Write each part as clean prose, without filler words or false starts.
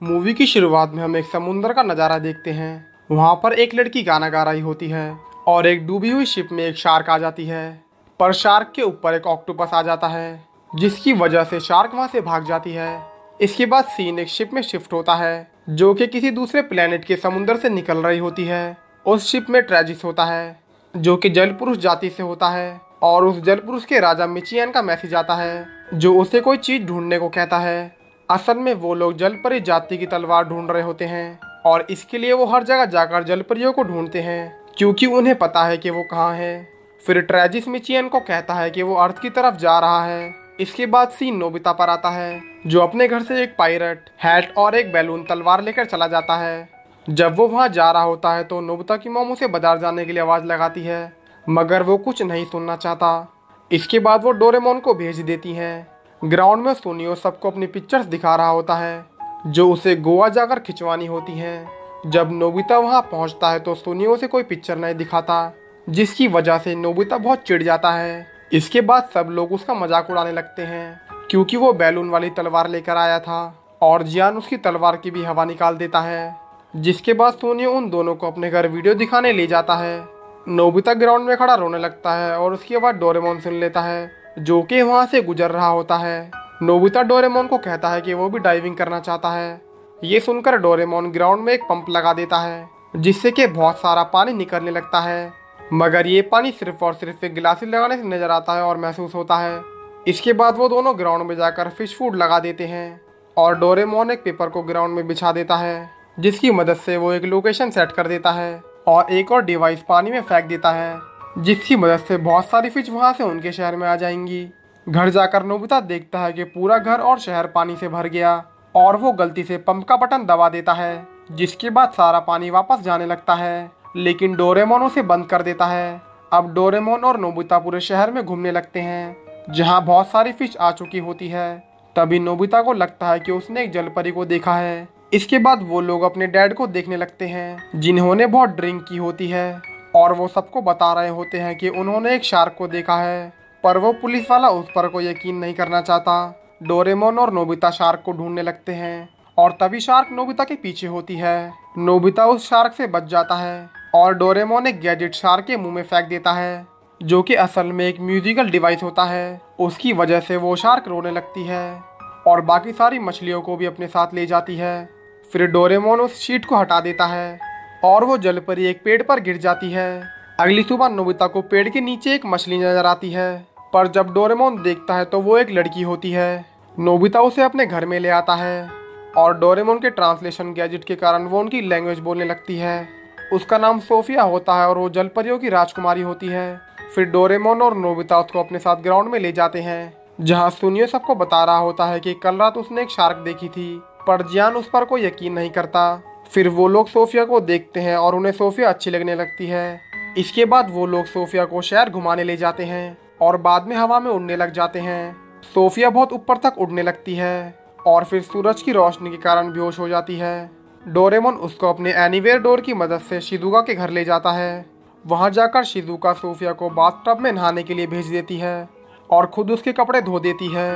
Movie की शुरुआत में हम एक समुंदर का नज़ारा देखते हैं। वहाँ पर एक लड़की गाना गा रही होती है और एक डूबी हुई शिप में एक शार्क आ जाती है। पर शार्क के ऊपर एक ऑक्टोपस आ जाता है, जिसकी वजह से शार्क वहाँ से भाग जाती है। इसके बाद सीन एक शिप में शिफ्ट होता है जो कि किसी दूसरे प्लेनेट के समुंदर से निकल रही होती है। उस शिप में ट्रेजिस होता है जो कि जल पुरुष जाति से होता है और उस जल पुरुष के राजा मिचियन का मैसेज आता है जो उसे कोई चीज ढूंढने को कहता है। असल में वो लोग जलपरी जाति की तलवार ढूंढ रहे होते हैं और इसके लिए वो हर जगह जाकर जलपरियों को ढूंढते हैं क्योंकि उन्हें पता है कि वो कहाँ है। फिर ट्रेजिस मिचियन को कहता है कि वो अर्थ की तरफ जा रहा है। इसके बाद सीन नोबिता पर आता है जो अपने घर से एक पायरट हैट और एक बैलून तलवार लेकर चला जाता है। जब वो वहाँ जा रहा होता है तो नोबिता की मॉम उसे बाजार जाने के लिए आवाज़ लगाती है, मगर वो कुछ नहीं सुनना चाहता। इसके बाद वो डोरेमोन को भेज देती हैं। ग्राउंड में सुनियो सबको अपनी पिक्चर्स दिखा रहा होता है जो उसे गोवा जाकर खिंचवानी होती हैं। जब नोबिता वहां पहुंचता है तो सुनियो उसे कोई पिक्चर नहीं दिखाता, जिसकी वजह से नोबिता बहुत चिढ़ जाता है। इसके बाद सब लोग उसका मजाक उड़ाने लगते हैं क्योंकि वो बैलून वाली तलवार लेकर आया था और जियान उसकी तलवार की भी हवा निकाल देता है। जिसके बाद सुनियो उन दोनों को अपने घर वीडियो दिखाने ले जाता है। नोबिता ग्राउंड में खड़ा रोने लगता है और उसकी आवाज़ डोरेमोन सुन लेता है जो कि वहाँ से गुजर रहा होता है। नोबिता डोरेमोन को कहता है कि वो भी डाइविंग करना चाहता है। ये सुनकर डोरेमोन ग्राउंड में एक पंप लगा देता है जिससे कि बहुत सारा पानी निकलने लगता है, मगर ये पानी सिर्फ और सिर्फ एक गिलासी लगाने से नजर आता है और महसूस होता है। इसके बाद वो दोनों ग्राउंड में जाकर फिश फूड लगा देते हैं और डोरेमोन एक पेपर को ग्राउंड में बिछा देता है जिसकी मदद से वो एक लोकेशन सेट कर देता है और एक और डिवाइस पानी में फेंक देता है जिसकी मदद से बहुत सारी फिश वहां से उनके शहर में आ जाएंगी। घर जाकर नोबिता देखता है कि पूरा घर और शहर पानी से भर गया और वो गलती से पंप का बटन दबा देता है, जिसके बाद सारा पानी वापस जाने लगता है, लेकिन डोरेमोन उसे बंद कर देता है। अब डोरेमोन और नोबिता पूरे शहर में घूमने लगते हैं जहाँ बहुत सारी फिश आ चुकी होती है। तभी नोबिता को लगता है कि उसने एक जलपरी को देखा है। इसके बाद वो लोग अपने डैड को देखने लगते हैं जिन्होंने बहुत ड्रिंक की होती है और वो सबको बता रहे होते हैं कि उन्होंने एक शार्क को देखा है, पर वो पुलिस वाला उस पर कोई यकीन नहीं करना चाहता। डोरेमोन और नोबिता शार्क को ढूंढने लगते हैं और तभी शार्क नोबिता के पीछे होती है। नोबिता उस शार्क से बच जाता है और डोरेमोन एक गैजेट शार्क के मुंह में फेंक देता है जो कि असल में एक म्यूजिकल डिवाइस होता है। उसकी वजह से वो शार्क रोने लगती है और बाकी सारी मछलियों को भी अपने साथ ले जाती है। फिर डोरेमोन उस शीट को हटा देता है और वो जलपरी एक पेड़ पर गिर जाती है। अगली सुबह नोबिता को पेड़ के नीचे एक मछली नजर आती है, पर जब डोरेमोन देखता है तो वो एक लड़की होती है। नोबिता उसे अपने घर में ले आता है और डोरेमोन के ट्रांसलेशन गैजेट के कारण वो उनकी लैंग्वेज बोलने लगती है। उसका नाम सोफिया होता है और वो जलपरियों की राजकुमारी होती है। फिर डोरेमोन और नोबिता उसको अपने साथ ग्राउंड में ले जाते हैं जहाँ सुनियो सबको बता रहा होता है कि कल रात उसने एक शार्क देखी थी, पर जियान उस पर कोई यकीन नहीं करता। फिर वो लोग सोफिया को देखते हैं और उन्हें सोफिया अच्छी लगने लगती है। इसके बाद वो लोग सोफिया को शहर घुमाने ले जाते हैं और बाद में हवा में उड़ने लग जाते हैं। सोफिया बहुत ऊपर तक उड़ने लगती है और फिर सूरज की रोशनी के कारण बेहोश हो जाती है। डोरेमोन उसको अपने एनीवेयर डोर की मदद से शिजुका के घर ले जाता है। वहां जाकर शिजुका सोफिया को बाथटब में नहाने के लिए भेज देती है और खुद उसके कपड़े धो देती है।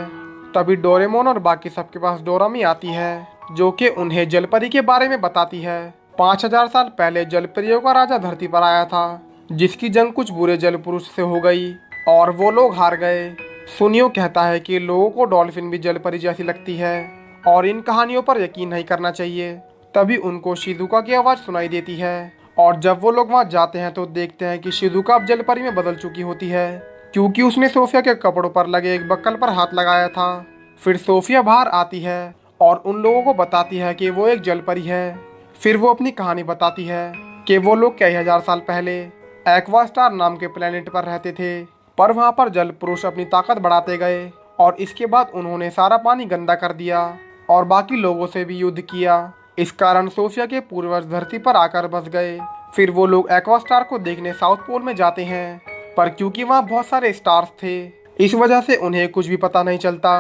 तभी डोरेमोन और बाकी सबके पास डोरामी आती है जो कि उन्हें जलपरी के बारे में बताती है। 5000 साल पहले जलपरियों का राजा धरती पर आया था जिसकी जंग कुछ बुरे जल पुरुष से हो गई और वो लोग हार गए। सुनियो कहता है कि लोगों को डॉल्फिन भी जलपरी जैसी लगती है और इन कहानियों पर यकीन नहीं करना चाहिए। तभी उनको शिजुका की आवाज़ सुनाई देती है और जब वो लोग वहाँ जाते हैं तो देखते हैं कि शिजुका अब जलपरी में बदल चुकी होती है क्योंकि उसने सोफिया के कपड़ों पर लगे एक बक्कल पर हाथ लगाया था। फिर सोफिया बाहर आती है और उन लोगों को बताती है कि वो एक जलपरी है। फिर वो अपनी कहानी बताती है कि वो लोग कई हजार साल पहले एक्वा स्टार नाम के प्लेनेट पर रहते थे, पर वहाँ पर जल पुरुष अपनी ताकत बढ़ाते गए और इसके बाद उन्होंने सारा पानी गंदा कर दिया और बाकी लोगों से भी युद्ध किया। इस कारण सोफिया के पूर्वज धरती पर आकर बस गए। फिर वो लोग एक्वा स्टार को देखने साउथ पोल में जाते हैं, पर क्योंकि वहाँ बहुत सारे स्टार्स थे इस वजह से उन्हें कुछ भी पता नहीं चलता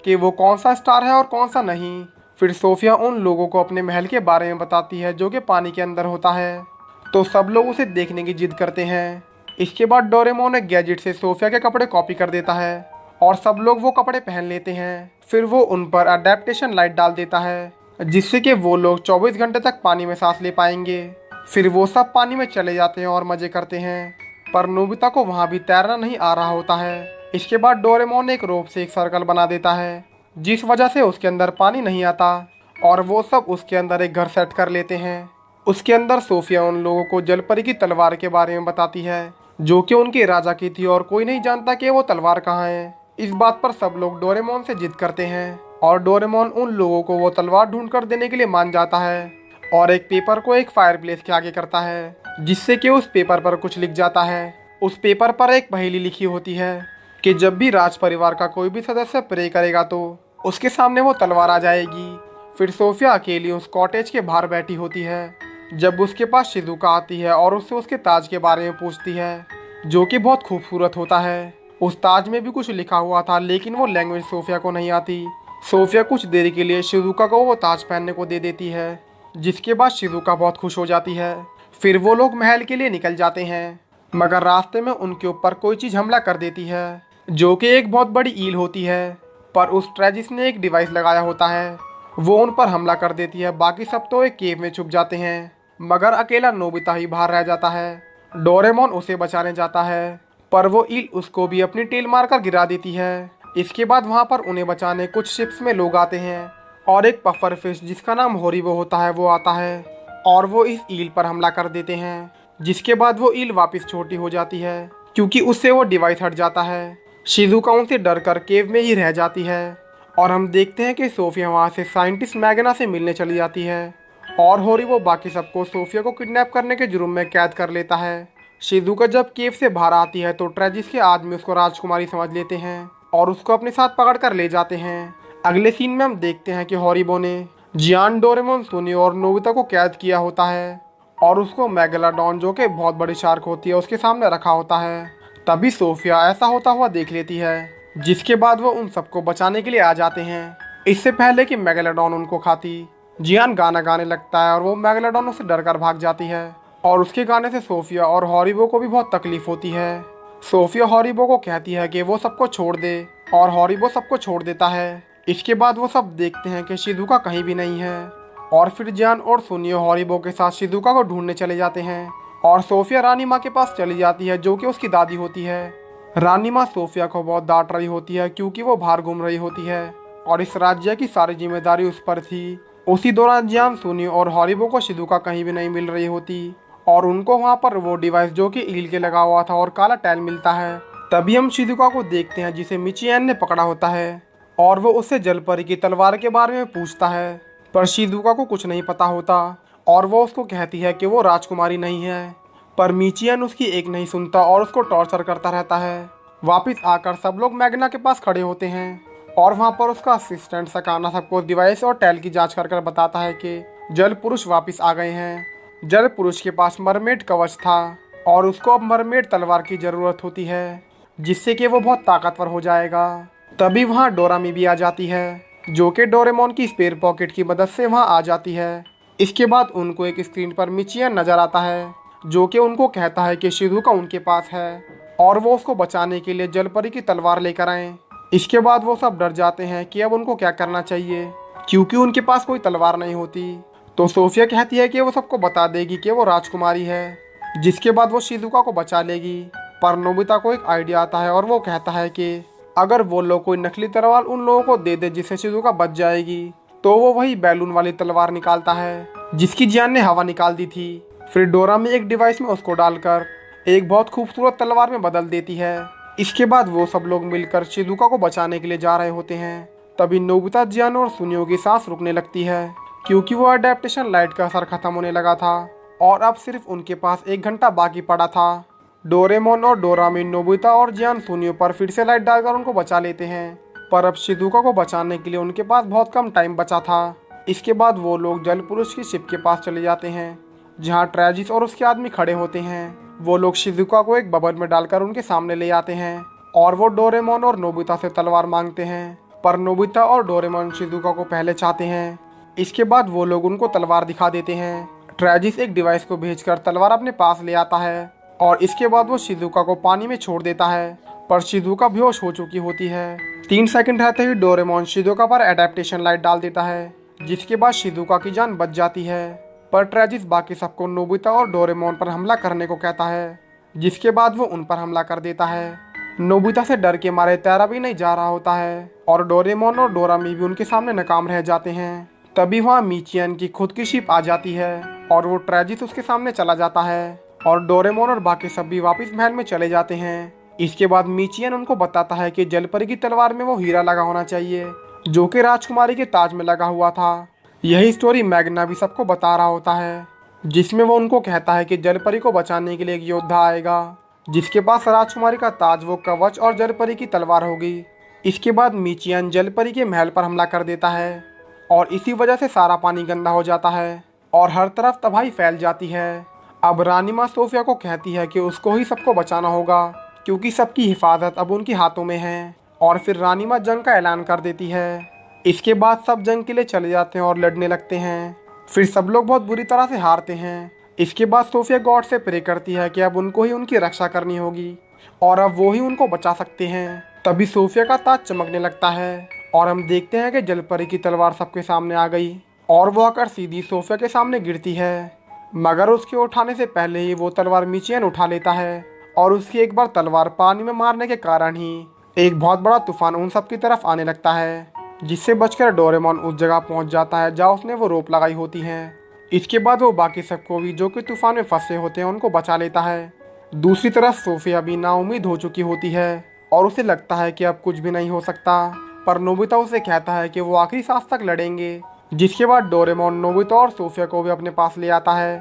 कि वो कौन सा स्टार है और कौन सा नहीं। फिर सोफिया उन लोगों को अपने महल के बारे में बताती है जो कि पानी के अंदर होता है, तो सब लोग उसे देखने की जिद करते हैं। इसके बाद डोरेमोन एक गैजेट से सोफिया के कपड़े कॉपी कर देता है और सब लोग वो कपड़े पहन लेते हैं। फिर वो उन पर अडेप्टेशन लाइट डाल देता है जिससे कि वो लोग 24 घंटे तक पानी में सांस ले पाएंगे। फिर वो सब पानी में चले जाते हैं और मजे करते हैं, पर नोबिता को वहाँ भी तैरना नहीं आ रहा होता है। इसके बाद डोरेमोन एक रोप से एक सर्कल बना देता है, जिस वजह से उसके अंदर पानी नहीं आता, और वो सब उसके अंदर एक घर सेट कर लेते हैं। उसके अंदर सोफिया उन लोगों को जलपरी की तलवार के बारे में बताती है, जो कि उनके राजा की थी, और कोई नहीं जानता कि वो तलवार कहाँ है। इस बात पर सब लोग डोरेमोन से जिद करते हैं, और डोरेमोन उन लोगों को वो तलवार ढूंढ कर देने के लिए मान जाता है, और एक पेपर को एक फायरप्लेस के आगे करता है, जिससे कि उस पेपर पर कुछ लिख जाता है। उस पेपर पर एक पहेली लिखी होती है कि जब भी राज परिवार का कोई भी सदस्य प्रे करेगा तो उसके सामने वो तलवार आ जाएगी। फिर सोफिया अकेली उस कॉटेज के बाहर बैठी होती है, जब उसके पास शिजुका आती है और उससे उसके ताज के बारे में पूछती है, जो कि बहुत खूबसूरत होता है। उस ताज में भी कुछ लिखा हुआ था, लेकिन वो लैंग्वेज सोफिया को नहीं आती। सोफिया कुछ देर के लिए शिजुका को वो ताज पहनने को दे देती है, जिसके बाद शिजुका बहुत खुश हो जाती है। फिर वो लोग महल के लिए निकल जाते हैं, मगर रास्ते में उनके ऊपर कोई चीज़ हमला कर देती है, जो कि एक बहुत बड़ी ईल होती है। पर उस ट्रेजिस ने एक डिवाइस लगाया होता है, वो उन पर हमला कर देती है। बाकी सब तो एक केव में छुप जाते हैं, मगर अकेला नोबिता ही बाहर रह जाता है। डोरेमोन उसे बचाने जाता है, पर वो ईल उसको भी अपनी टेल मारकर गिरा देती है। इसके बाद वहाँ पर उन्हें बचाने कुछ शिप्स में लोग आते हैं, और एक पफर फिश जिसका नाम होरिबो होता है वो आता है, और वो इस ईल पर हमला कर देते हैं। जिसके बाद वो ईल वापस छोटी हो जाती है, क्योंकि उससे वो डिवाइस हट जाता है। शिजुका उनसे डर कर केव में ही रह जाती है, और हम देखते हैं कि सोफिया वहाँ से साइंटिस्ट मैगना से मिलने चली जाती है, और होरिबो बाकी सबको सोफिया को किडनैप करने के जुर्म में कैद कर लेता है। शिजुका जब केव से बाहर आती है तो ट्रेजिस के आदमी उसको राजकुमारी समझ लेते हैं, और उसको अपने साथ पकड़ कर ले जाते हैं। अगले सीन में हम देखते हैं कि होरिबो ने जियान, डोरेमोन, सुनियो और नोबिता को कैद किया होता है, और उसको मेगालोडॉन, जो कि बहुत बड़ी शार्क होती है, उसके सामने रखा होता है। तभी सोफिया ऐसा होता हुआ देख लेती है, जिसके बाद वो उन सबको बचाने के लिए आ जाते हैं। इससे पहले कि मेगालोडॉन उनको खाती, जियान गाना गाने लगता है, और वो मेगालोडॉन से डर कर भाग जाती है, और उसके गाने से सोफिया और होरिबो को भी बहुत तकलीफ होती है। सोफिया होरिबो को कहती है कि वो सबको छोड़ दे, और होरिबो सबको छोड़ देता है। इसके बाद वो सब देखते हैं कि शिजुका कहीं भी नहीं है, और फिर जियान और सुनियो होरिबो के साथ शिजुका को ढूंढने चले जाते हैं, और सोफिया रानी माँ के पास चली जाती है, जो कि उसकी दादी होती है। रानी माँ सोफिया को बहुत डांट रही होती है, क्योंकि वो बाहर घूम रही होती है, और इस राज्य की सारी जिम्मेदारी उस पर थी। उसी दौरान जियान, सुनियो और होरिबो को शिजुका कहीं भी नहीं मिल रही होती, और उनको वहाँ पर वो डिवाइस जो कि ईल के लगा हुआ था और काला टैल मिलता है। तभी हम शिजुका को देखते हैं, जिसे मिचिएन ने पकड़ा होता है, और वो उससे जलपरी की तलवार के बारे में पूछता है, पर शिजुका को कुछ नहीं पता होता, और वो उसको कहती है कि वो राजकुमारी नहीं है। पर मिचिएन उसकी एक नहीं सुनता और उसको टॉर्चर करता रहता है। वापस आकर सब लोग मैग्ना के पास खड़े होते हैं, और वहाँ पर उसका असिस्टेंट सकाना सबको डिवाइस और टैल की जांच कर बताता है कि जल पुरुष वापस आ गए हैं। जल पुरुष के पास मरमेड कवच था, और उसको अब मरमेड तलवार की ज़रूरत होती है, जिससे कि वो बहुत ताकतवर हो जाएगा। तभी वहाँ डोरामी भी आ जाती है, जो कि डोरेमोन की स्पेयर पॉकेट की मदद से वहाँ आ जाती है। इसके बाद उनको एक स्क्रीन पर मिचिएन नजर आता है, जो कि उनको कहता है कि शिजुका उनके पास है, और वो उसको बचाने के लिए जलपरी की तलवार लेकर आए। इसके बाद वो सब डर जाते हैं कि अब उनको क्या करना चाहिए, क्योंकि उनके पास कोई तलवार नहीं होती। तो सोफिया कहती है कि वो सबको बता देगी कि वो राजकुमारी है, जिसके बाद वो शिजुका को बचा लेगी। पर नोबिता को एक आइडिया आता है, और वो कहता है कि अगर वो लोग कोई नकली तलवार उन लोगों को दे दे जिससे शिजुका बच जाएगी, तो वो वही बैलून वाली तलवार निकालता है, जिसकी जियान ने हवा निकाल दी थी। फिर डोरा में एक डिवाइस में उसको डालकर एक बहुत खूबसूरत तलवार में बदल देती है। इसके बाद वो सब लोग मिलकर शिजुका को बचाने के लिए जा रहे होते हैं। तभी नोबिता, जियान और सुनियो की सांस रुकने लगती है, क्योंकि वो अडेप्टेशन लाइट का असर खत्म होने लगा था, और अब सिर्फ उनके पास 1 घंटा बाकी पड़ा था। डोरेमोन और डोरामी नोबिता और जियान सुनियो पर फिर से लाइट डालकर उनको बचा लेते हैं, पर अब शिजुका को बचाने के लिए उनके पास बहुत कम टाइम बचा था। इसके बाद वो लोग जल पुरुष की शिप के पास चले जाते हैं, जहाँ ट्रेजिस और उसके आदमी खड़े होते हैं। वो लोग शिजुका को एक बबल में डालकर उनके सामने ले आते हैं, और वो डोरेमोन और नोबिता से तलवार मांगते हैं, पर नोबिता और डोरेमोन शिजुका को पहले चाहते हैं। इसके बाद वो लोग उनको तलवार दिखा देते हैं। ट्रेजिस एक डिवाइस को भेजकर तलवार अपने पास ले आता है, और इसके बाद वो शिजुका को पानी में छोड़ देता है, पर शिजुका बेहोश हो चुकी होती है। 3 सेकंड रहते ही डोरेमोन शिजुका पर एडेप्टेशन लाइट डाल देता है, जिसके बाद शिजुका की जान बच जाती है। पर ट्रेजिस बाकी सबको नोबिता और डोरेमोन पर हमला करने को कहता है, जिसके बाद वो उन पर हमला कर देता है। नोबिता से डर के मारे तैरा भी नहीं जा रहा होता है और डोरेमोन और डोरामी भी उनके सामने नाकाम रह जाते हैं। तभी वहाँ मीचियन की खुद की शिप आ जाती है और वो ट्रेजिस उसके सामने चला जाता है और डोरेमोन और बाकी सब भी वापस महल में चले जाते हैं। इसके बाद मीचियन उनको बताता है कि जलपरी की तलवार में वो हीरा लगा होना चाहिए जो कि राजकुमारी के ताज में लगा हुआ था। यही स्टोरी मैग्ना भी सबको बता रहा होता है, जिसमें वो उनको कहता है कि जलपरी को बचाने के लिए एक योद्धा आएगा जिसके पास राजकुमारी का ताज, वो कवच और जलपरी की तलवार होगी। इसके बाद मीचियन जलपरी के महल पर हमला कर देता है और इसी वजह से सारा पानी गंदा हो जाता है और हर तरफ तबाही फैल जाती है। अब रानी माँ सोफिया को कहती है कि उसको ही सबको बचाना होगा क्योंकि सबकी हिफाजत अब उनके हाथों में है और फिर रानी माँ जंग का ऐलान कर देती है। इसके बाद सब जंग के लिए चले जाते हैं और लड़ने लगते हैं। फिर सब लोग बहुत बुरी तरह से हारते हैं। इसके बाद सोफिया गॉड से प्रे करती है कि अब उनको ही उनकी रक्षा करनी होगी और अब वो ही उनको बचा सकते हैं। तभी सोफिया का ताज चमकने लगता है और हम देखते हैं कि जलपरी की तलवार सबके सामने आ गई और वो आकर सीधी सोफिया के सामने गिरती है, मगर उसके उठाने से पहले ही वो तलवार मीचियन उठा लेता है और उसकी एक बार तलवार पानी में मारने के कारण ही एक बहुत बड़ा तूफान उन सब की तरफ आने लगता है, जिससे बचकर डोरेमोन उस जगह पहुंच जाता है जहाँ उसने वो रोप लगाई होती है। इसके बाद वो बाकी सबको भी जो कि तूफान में फंसे होते हैं उनको बचा लेता है। दूसरी तरफ सोफिया भी नाउम्मीद हो चुकी होती है और उसे लगता है कि अब कुछ भी नहीं हो सकता, पर नोबिता उसे कहता है कि वो आखिरी सांस तक लड़ेंगे। जिसके बाद डोरेमोन नोबिता और सोफिया को भी अपने पास ले आता है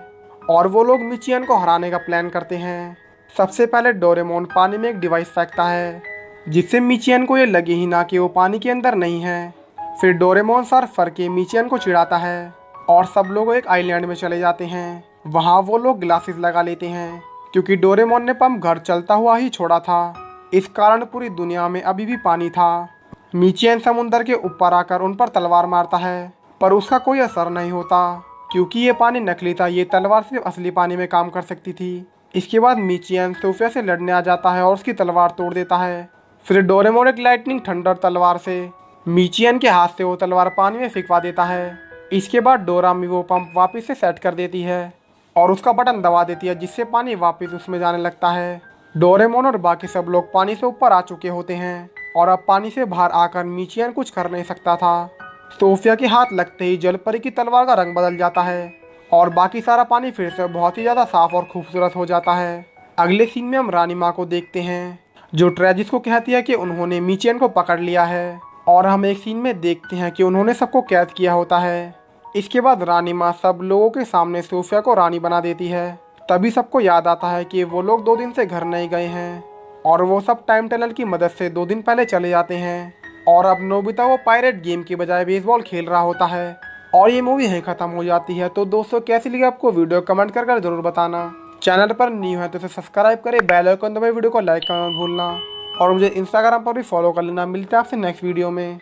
और वो लोग मिचियन को हराने का प्लान करते हैं। सबसे पहले डोरेमोन पानी में एक डिवाइस फेंकता है जिससे मिचियन को ये लगे ही ना कि वो पानी के अंदर नहीं है। फिर डोरेमोन सर फर के मिचियन को चिढ़ाता है और सब लोग एक आइलैंड में चले जाते हैं। वहाँ वो लोग ग्लासेस लगा लेते हैं क्योंकि डोरेमोन ने पंप घर चलता हुआ ही छोड़ा था, इस कारण पूरी दुनिया में अभी भी पानी था। मिचियन समुंदर के ऊपर आकर उन पर तलवार मारता है पर उसका कोई असर नहीं होता क्योंकि ये पानी नकली था, ये तलवार सिर्फ असली पानी में काम कर सकती थी। इसके बाद मिचियन सोफिया से लड़ने आ जाता है और उसकी तलवार तोड़ देता है। फिर डोरेमोन एक लाइटनिंग थंडर तलवार से मिचियन के हाथ से वो तलवार पानी में फेंकवा देता है। इसके बाद डोरामी वो पंप वापस से सेट कर देती है और उसका बटन दबा देती है जिससे पानी वापस उसमें जाने लगता है। डोरेमोन और बाकी सब लोग पानी से ऊपर आ चुके होते हैं और अब पानी से बाहर आकर मिचियन कुछ कर नहीं सकता था। सोफिया के हाथ लगते ही जलपरी की तलवार का रंग बदल जाता है और बाकी सारा पानी फिर से बहुत ही ज़्यादा साफ और खूबसूरत हो जाता है। अगले सीन में हम रानी माँ को देखते हैं जो ट्रेजिस को कहती है कि उन्होंने मिचियन को पकड़ लिया है और हम एक सीन में देखते हैं कि उन्होंने सबको कैद किया होता है। इसके बाद रानी माँ सब लोगों के सामने सोफिया को रानी बना देती है। तभी सबको याद आता है कि वो लोग 2 दिन से घर नहीं गए हैं और वो सब टाइम टनल की मदद से 2 दिन पहले चले जाते हैं और अब नोबिता वो पायरेट गेम की बजाय बेसबॉल खेल रहा होता है और ये मूवी यहीं ख़त्म हो जाती है। तो दोस्तों कैसी लगी आपको वीडियो कमेंट कर ज़रूर बताना। चैनल पर न्यू है तो इसे सब्सक्राइब करें, बेल आइकन दबाएं, वीडियो को लाइक करना मत भूलना और मुझे इंस्टाग्राम पर भी फॉलो कर लेना। मिलते हैं आपसे नेक्स्ट वीडियो में।